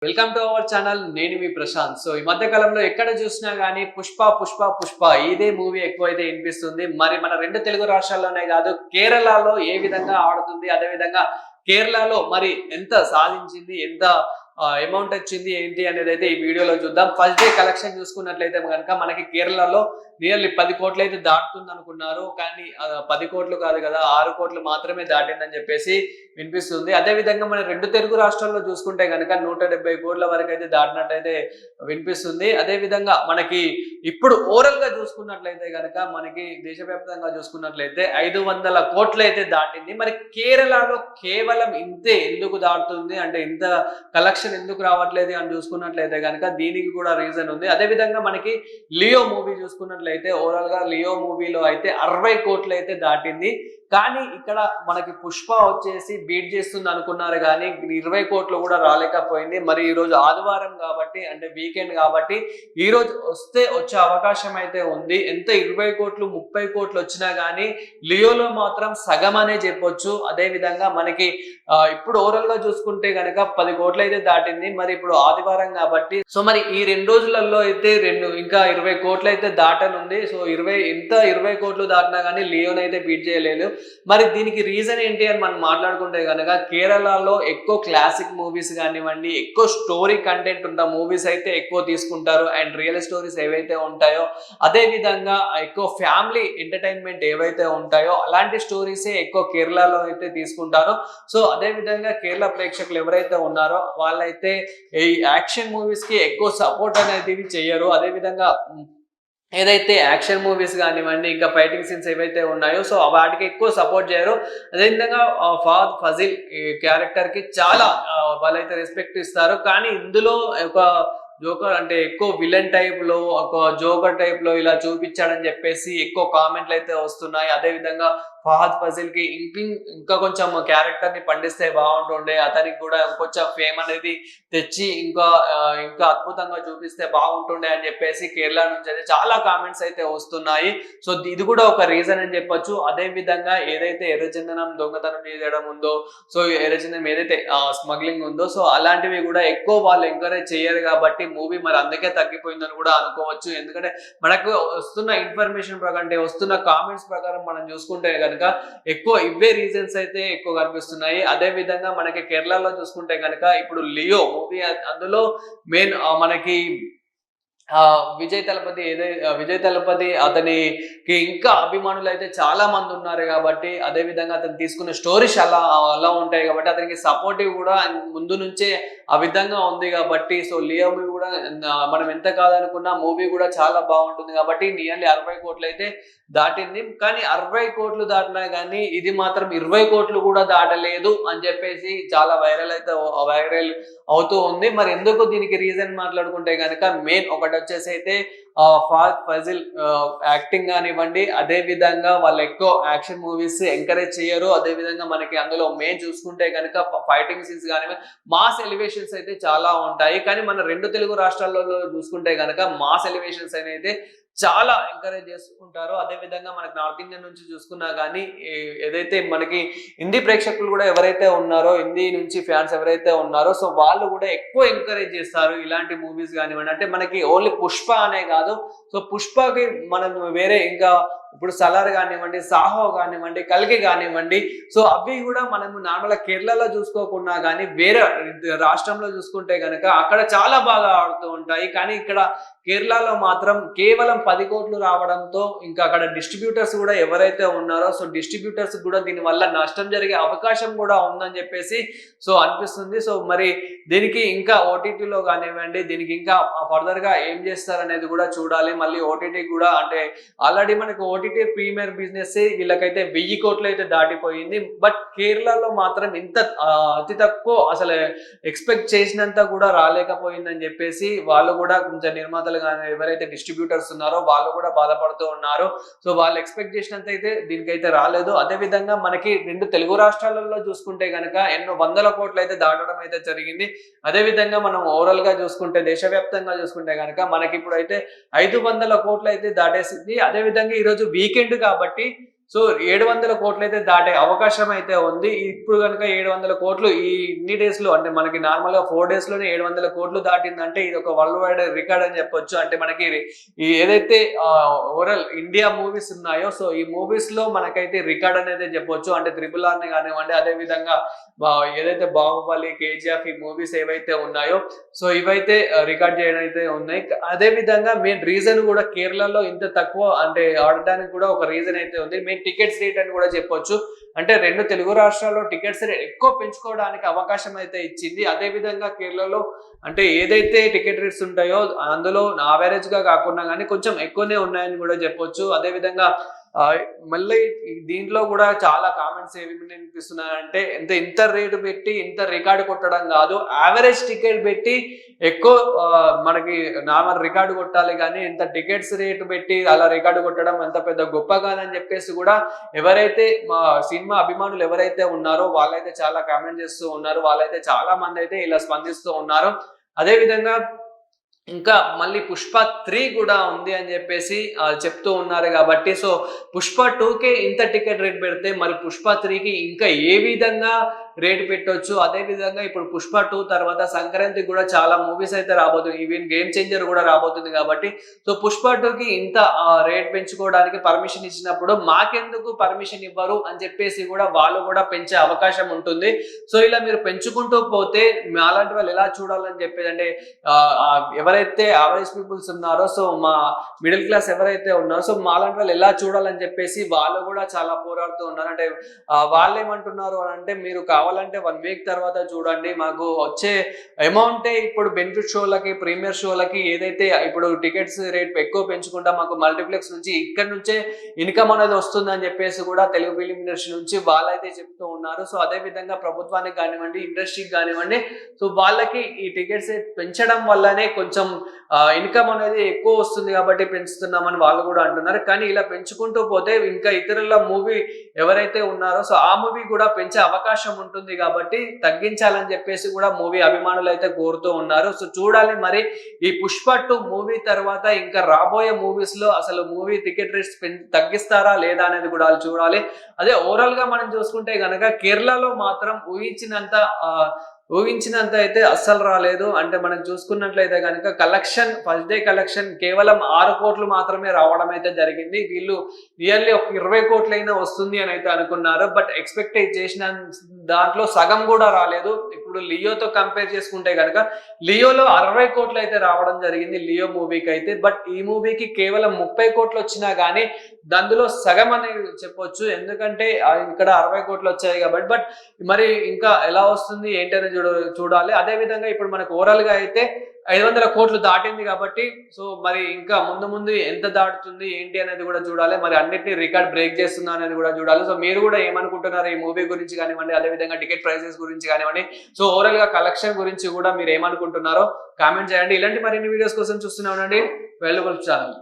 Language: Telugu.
Welcome to our channel. నేను మీ ప్రశాంత్. సో ఈ మధ్య కాలంలో ఎక్కడ చూసినా గానీ పుష్ప పుష్ప పుష్ప ఇదే మూవీ ఎక్కువైతే వినిపిస్తుంది. మరి మన రెండు తెలుగు రాష్ట్రాల్లోనే కాదు, కేరళలో ఏ విధంగా ఆడుతుంది, అదే విధంగా కేరళలో మరి ఎంత సాధించింది, ఎంత అమౌంట్ వచ్చింది ఏంటి అనేది అయితే ఈ వీడియోలో చూద్దాం. ఫస్ట్ డే కలెక్షన్ చూసుకున్నట్లయితే కనుక మనకి కేరళలో నియర్లీ 10 కోట్లు అయితే దాటుతుంది అనుకున్నారు. కానీ 10 కోట్లు కాదు కదా, 6 కోట్లు మాత్రమే దాటిందని చెప్పేసి వినిపిస్తుంది. అదే విధంగా మన రెండు తెలుగు రాష్ట్రాల్లో చూసుకుంటే కనుక 170 కోట్ల వరకు అయితే దాటినట్టయితే వినిపిస్తుంది. అదే విధంగా మనకి ఇప్పుడు ఓవరాల్ గా చూసుకున్నట్లయితే కనుక మనకి దేశవ్యాప్తంగా చూసుకున్నట్లయితే 500 కోట్లు అయితే దాటింది. మరి కేరళలో కేవలం ఇంతే ఎందుకు దాటుతుంది అంటే ఇంత కలెక్షన్ ఎందుకు రావట్లేదు అని చూసుకున్నట్లయితే కనుక దీనికి కూడా రీజన్ ఉంది. అదే విధంగా మనకి లియో మూవీ చూసుకున్నట్లయితే ఓవరాల్ గా లియో మూవీలో అయితే 60 కోట్లు అయితే దాటింది. కానీ ఇక్కడ మనకి పుష్ప వచ్చేసి బీట్ చేస్తుంది అనుకున్నారు కానీ 20 కోట్లు కూడా రాలేకపోయింది. మరి ఈ రోజు ఆదివారం కాబట్టి అంటే వీకెండ్ కాబట్టి ఈ రోజు వచ్చే అవకాశం అయితే ఉంది. ఎంత 20 కోట్లు 30 కోట్లు వచ్చినా కానీ లియోలో మాత్రం సగం అనే చెప్పొచ్చు. అదే విధంగా మనకి ఇప్పుడు ఓవరాల్ గా చూసుకుంటే కనుక 10 కోట్లు అయితే దాటింది. మరి ఇప్పుడు ఆదివారం కాబట్టి సో మరి ఈ 2 రోజులలో అయితే ఇంకా 20 కోట్లు అయితే దాటనుంది. సో 20 కోట్లు దాటినా కానీ లియోన్ అయితే బీట్ చేయలేదు. మరి దీనికి రీజన్ ఏంటి అని మనం మాట్లాడుకుంటే కనుక కేరళలో ఎక్కువ క్లాసిక్ మూవీస్ కానివ్వండి, ఎక్కువ స్టోరీ కంటెంట్ ఉన్న మూవీస్ అయితే ఎక్కువ తీసుకుంటారు. అండ్ రియల్ స్టోరీస్ ఏవైతే ఉంటాయో అదే విధంగా ఎక్కువ ఫ్యామిలీ ఎంటర్టైన్మెంట్ ఏవైతే ఉంటాయో అలాంటి స్టోరీసే ఎక్కువ కేరళలో అయితే తీసుకుంటారు. సో అదే విధంగా కేరళ ప్రేక్షకులు ఎవరైతే ఉన్నారో వాళ్ళైతే ఈ యాక్షన్ మూవీస్ కి ఎక్కువ సపోర్ట్ అనేది చెయ్యరు. అదే విధంగా ఏదైతే యాక్షన్ మూవీస్ కానివ్వండి, ఇంకా ఫైటింగ్ సీన్స్ ఏవైతే ఉన్నాయో సో వాటికి ఎక్కువ సపోర్ట్ చేయరు. అదేవిధంగా ఫహద్ ఫజిల్ క్యారెక్టర్ కి చాలా వాళ్ళైతే రెస్పెక్ట్ ఇస్తారు. కానీ ఇందులో ఒక జోకర్ అంటే ఎక్కువ విలన్ టైప్ లో ఒక జోకర్ టైప్ లో ఇలా చూపించాడని చెప్పేసి ఎక్కువ కామెంట్లు అయితే వస్తున్నాయి. అదే విధంగా ఫహద్ ఫజిల్ కి ఇంకా కొంచెం క్యారెక్టర్ ని పండిస్తే బాగుంటుండే, అతనికి కూడా కొంచెం ఫేమ్ అనేది తెచ్చి ఇంకా అద్భుతంగా చూపిస్తే బాగుంటుండే అని చెప్పేసి కేరళ నుంచి అయితే చాలా కామెంట్స్ అయితే వస్తున్నాయి. సో ఇది కూడా ఒక రీజన్ అని చెప్పొచ్చు. అదే విధంగా ఏదైతే ఎర్రచందనం దొంగతనం చేయడం ఉందో, సో ఎర్రచందనం ఏదైతే స్మగ్లింగ్ ఉందో సో అలాంటివి కూడా ఎక్కువ వాళ్ళు ఎంకరేజ్ చేయరు కాబట్టి మూవీ మరి అందుకే తగ్గిపోయిందని కూడా అనుకోవచ్చు. ఎందుకంటే మనకు వస్తున్న ఇన్ఫర్మేషన్ ప్రకారం అంటే వస్తున్న కామెంట్స్ ప్రకారం మనం చూసుకుంటే కనుక ఎక్కువ ఇవే రీజన్స్ అయితే ఎక్కువ కనిపిస్తున్నాయి. అదే విధంగా మనకి కేరళలో చూసుకుంటే కనుక ఇప్పుడు లియో మూవీ అందులో మెయిన్ మనకి విజయ్ తలపతి అతనికి ఇంకా అభిమానులు అయితే చాలా మంది ఉన్నారు కాబట్టి అదే విధంగా అతను తీసుకున్న స్టోరీస్ అలా ఉంటాయి కాబట్టి అతనికి సపోర్టివ్ కూడా ముందు నుంచే ఆ విధంగా ఉంది కాబట్టి సో లియో మూవీ కూడా మనం ఎంత కాదనుకున్నా మూవీ కూడా చాలా బాగుంటుంది కాబట్టి నియర్లీ 60 కోట్లు అయితే దాటింది. కానీ 60 కోట్లు దాటినా కానీ ఇది మాత్రం 20 కోట్లు కూడా దాటలేదు అని చెప్పేసి చాలా వైరల్ అవుతూ ఉంది. మరి ఎందుకు దీనికి రీజన్ మాట్లాడుకుంటే కనుక మెయిన్ ఒకటి వచ్చేసి అయితే ఫహద్ ఫజిల్ యాక్టింగ్ కానివ్వండి, అదే విధంగా వాళ్ళు ఎక్కువ యాక్షన్ మూవీస్ ఎంకరేజ్ చేయరు. అదే విధంగా మనకి అందులో మెయిన్ చూసుకుంటే కనుక ఫైటింగ్ సీన్స్ కానివ్వండి, మాస్ ఎలివేషన్స్ అయితే చాలా ఉంటాయి. కానీ మన రెండు తెలుగు రాష్ట్రాలలో చూసుకుంటే కనుక మాస్ ఎలివేషన్స్ అయితే చాలా ఎంకరేజ్ చేసుకుంటారు. అదే విధంగా మనకి నార్త్ ఇండియన్ నుంచి చూసుకున్నా కానీ ఏదైతే మనకి హిందీ ప్రేక్షకులు కూడా ఎవరైతే ఉన్నారో, హిందీ నుంచి ఫ్యాన్స్ ఎవరైతే ఉన్నారో సో వాళ్ళు కూడా ఎక్కువ ఎంకరేజ్ చేస్తారు ఇలాంటి మూవీస్ కానివ్వండి. అంటే మనకి ఓన్లీ పుష్ప అనే కాదు, సో పుష్పకి మనం వేరే ఇంకా ఇప్పుడు సలార్ కానివ్వండి, సాహో కానివ్వండి, కల్కి కానివ్వండి సో అవి కూడా మనము నార్మల్ కేరళలో చూసుకోకుండా కానీ వేరే రాష్ట్రంలో చూసుకుంటే కనుక అక్కడ చాలా బాగా ఆడుతూ ఉంటాయి. కానీ ఇక్కడ కేరళలో మాత్రం కేవలం 10 కోట్లు రావడంతో ఇంకా అక్కడ డిస్ట్రిబ్యూటర్స్ కూడా ఎవరైతే ఉన్నారో సో డిస్ట్రిబ్యూటర్స్ కూడా దీని వల్ల నష్టం జరిగే అవకాశం కూడా ఉందని చెప్పేసి సో అనిపిస్తుంది. సో మరి దీనికి ఇంకా ఓటీటీలో కానివ్వండి, దీనికి ఇంకా ఫర్దర్ గా ఏం చేస్తారనేది కూడా చూడాలి. మళ్ళీ ఓటీటీ కూడా అంటే ఆల్రెడీ మనకి ఓటీటీ ప్రీమియర్ బిజినెస్ వీళ్ళకైతే 1000 కోట్లు అయితే దాటిపోయింది. బట్ కేరళలో మాత్రం ఇంత అతి తక్కువ అసలు ఎక్స్పెక్ట్ చేసినంత కూడా రాలేకపోయిందని చెప్పేసి వాళ్ళు కూడా కొంచెం నిర్మాతలు కానీ ఎవరైతే డిస్ట్రిబ్యూటర్స్ ఉన్నారో వాళ్ళు కూడా బాధపడుతూ ఉన్నారు. సో వాళ్ళు ఎక్స్పెక్ట్ చేసినంత అయితే దీనికైతే రాలేదు. అదే విధంగా మనకి రెండు తెలుగు రాష్ట్రాలలో చూసుకుంటే కనుక ఎన్నో వందల కోట్లు అయితే దాటడం అయితే జరిగింది. అదే విధంగా మనం ఓవరాల్ గా చూసుకుంటే దేశవ్యాప్తంగా చూసుకుంటే కనుక మనకి ఇప్పుడు అయితే 500 కోట్లు అయితే దాటేసింది. అదే విధంగా ఈ రోజు వీకెండ్ కాబట్టి సో 700 కోట్లు అయితే దాటే అవకాశం అయితే ఉంది. ఇప్పుడు గనుక 700 కోట్లు ఈ ఇన్ని డేస్ లో, అంటే మనకి నార్మల్ గా 4 డేస్ లోనే 700 కోట్లు దాటిందంటే ఇది ఒక వరల్డ్ వైడ్ రికార్డ్ అని చెప్పొచ్చు. అంటే మనకి ఈ ఏదైతే ఓవరాల్ ఇండియా మూవీస్ ఉన్నాయో, సో ఈ మూవీస్ లో మనకైతే రికార్డ్ అనేది చెప్పొచ్చు. అంటే త్రిబుల్ ఆర్ ని కానివ్వండి, అదే విధంగా ఏదైతే బాహుబలి, కేజీఎఫ్ ఈ మూవీస్ ఏవైతే ఉన్నాయో, సో ఇవైతే రికార్డ్ చేయడం అయితే ఉన్నాయి. అదే విధంగా మెయిన్ రీజన్ కూడా కేరళలో ఇంత తక్కువ అంటే ఆడడానికి కూడా ఒక రీజన్ అయితే ఉంది. మెయిన్ టికెట్స్ రేట్ అని కూడా చెప్పొచ్చు. అంటే 2 తెలుగు రాష్ట్రాల్లో టికెట్స్ రేట్ ఎక్కువ పెంచుకోవడానికి అవకాశం అయితే ఇచ్చింది. అదే విధంగా కేరళలో అంటే ఏదైతే టికెట్ రేట్స్ ఉంటాయో అందులో యావరేజ్ గా కాకుండా కానీ కొంచెం ఎక్కువనే ఉన్నాయని కూడా చెప్పొచ్చు. అదే విధంగా మళ్ళీ దీంట్లో కూడా చాలా కామెంట్స్ ఏమి వినిపిస్తున్నాయంటే ఇంత రేటు పెట్టి ఇంత రికార్డు కొట్టడం కాదు, యావరేజ్ టికెట్ పెట్టి ఎక్కువ మనకి నార్మల్ రికార్డు కొట్టాలి కానీ ఇంత టికెట్స్ రేటు పెట్టి అలా రికార్డు కొట్టడం అంత పెద్ద గొప్ప కాదని చెప్పేసి కూడా ఎవరైతే మా సినిమా అభిమానులు ఎవరైతే ఉన్నారో వాళ్ళైతే చాలా కామెంట్ చేస్తూ ఉన్నారు. వాళ్ళైతే చాలా మంది అయితే ఇలా స్పందిస్తూ ఉన్నారు. అదే విధంగా ఇంకా మళ్ళీ పుష్ప 3 కూడా ఉంది అని చెప్పేసి చెప్తూ ఉన్నారు కాబట్టి, సో పుష్ప 2కే ఇంత టికెట్ రేట్ పెడితే మరి పుష్ప 3కి ఇంకా ఏ విధంగా రేట్ పెట్టొచ్చు. అదే విధంగా ఇప్పుడు పుష్ప 2 తర్వాత సంక్రాంతికి కూడా చాలా మూవీస్ అయితే రాబోతుంది. ఈవెన్ గేమ్ చేంజర్ కూడా రాబోతుంది కాబట్టి, సో పుష్ప 2కి ఇంత రేట్ పెంచుకోవడానికి పర్మిషన్ ఇచ్చినప్పుడు మాకెందుకు పర్మిషన్ ఇవ్వరు అని చెప్పేసి కూడా వాళ్ళు కూడా పెంచే అవకాశం ఉంటుంది. సో ఇలా మీరు పెంచుకుంటూ పోతే అలాంటి వాళ్ళు ఎలా చూడాలని చెప్పేది, అంటే ఎవరైతే యావరేజ్ పీపుల్స్ ఉన్నారో, సో మా మిడిల్ క్లాస్ ఎవరైతే ఉన్నారో, సో మాలాంటి వాళ్ళు ఎలా చూడాలని చెప్పేసి వాళ్ళు కూడా చాలా పోరాడుతూ ఉన్నారు. అంటే వాళ్ళు ఏమంటున్నారు అని అంటే, మీరు కావాలంటే 1 వీక్ తర్వాత చూడండి, మాకు వచ్చే అమౌంటే ఇప్పుడు బెనిఫిట్ షోలకి, ప్రీమియర్ షోలకి ఏదైతే ఇప్పుడు టికెట్స్ రేట్ ఎక్కువ పెంచుకుంటా మాకు మల్టీప్లెక్స్ నుంచి ఇక్కడ నుంచే ఇన్కమ్ అనేది వస్తుంది అని చెప్పేసి కూడా తెలుగు ఫిలిం ఇండస్ట్రీ నుంచి వాళ్ళైతే చెప్తూ ఉన్నారు. సో అదే విధంగా ప్రభుత్వానికి కానివ్వండి, ఇండస్ట్రీకి కానివ్వండి, సో వాళ్ళకి ఈ టికెట్స్ పెంచడం వల్లనే కొంచెం ఇన్కమ్ అనేది ఎక్కువ వస్తుంది కాబట్టి పెంచుతున్నామని వాళ్ళు కూడా అంటున్నారు. కానీ ఇలా పెంచుకుంటూ పోతే ఇంకా ఇతరుల మూవీ ఎవరైతే ఉన్నారో, సో ఆ మూవీ కూడా పెంచే అవకాశం ఉంటుంది కాబట్టి తగ్గించాలని చెప్పేసి కూడా మూవీ అభిమానులు అయితే కోరుతూ ఉన్నారు. సో చూడాలి మరి ఈ పుష్ప 2 మూవీ తర్వాత ఇంకా రాబోయే మూవీస్ లో అసలు మూవీ టికెట్ రేట్స్ తగ్గిస్తారా లేదా అనేది కూడా చూడాలి. అదే ఓవరాల్ గా మనం చూసుకుంటే గనక కేరళలో మాత్రం ఊహించినంత అయితే అస్సలు రాలేదు. అంటే మనం చూసుకున్నట్లయితే కనుక కలెక్షన్, ఫస్ట్ డే కలెక్షన్ కేవలం 6 కోట్లు మాత్రమే రావడం అయితే జరిగింది. వీళ్ళు నియర్లీ ఒక 20 కోట్లైనా వస్తుంది అని అయితే అనుకున్నారు. బట్ ఎక్స్పెక్ట్ చేసిన దాంట్లో సగం కూడా రాలేదు. ఇప్పుడు లియోతో కంపేర్ చేసుకుంటే కనుక లియోలో 60 కోట్లు అయితే రావడం జరిగింది లియో మూవీకి అయితే. బట్ ఈ మూవీకి కేవలం 30 కోట్లు వచ్చినా కానీ దానిలో సగం అని చెప్పొచ్చు. ఎందుకంటే ఇక్కడ 60 కోట్లు వచ్చాయి కాబట్టి. బట్ మరి ఇంకా ఎలా వస్తుంది ఏంటనేది చూడాలి. అదే విధంగా ఇప్పుడు మనకు ఓవరాల్ గా అయితే 500 కోట్లు దాటింది కాబట్టి, సో మరి ఇంకా ముందు ఎంత దాటుతుంది ఏంటి అనేది కూడా చూడాలి. మరి అన్నిటిని రికార్డ్ బ్రేక్ చేస్తుందా అనేది కూడా చూడాలి. సో మీరు కూడా ఏమనుకుంటున్నారు ఈ మూవీ గురించి కానివ్వండి, అదే విధంగా టికెట్ ప్రైసెస్ గురించి కానివ్వండి, సో ఓవరాల్ గా కలెక్షన్ గురించి కూడా మీరు ఏమనుకుంటున్నారో కామెంట్ చేయండి. ఇలాంటి మరిన్ని వీడియోస్ కోసం చూస్తూనే ఉండండి వెల్లుబుల్ ఛానల్.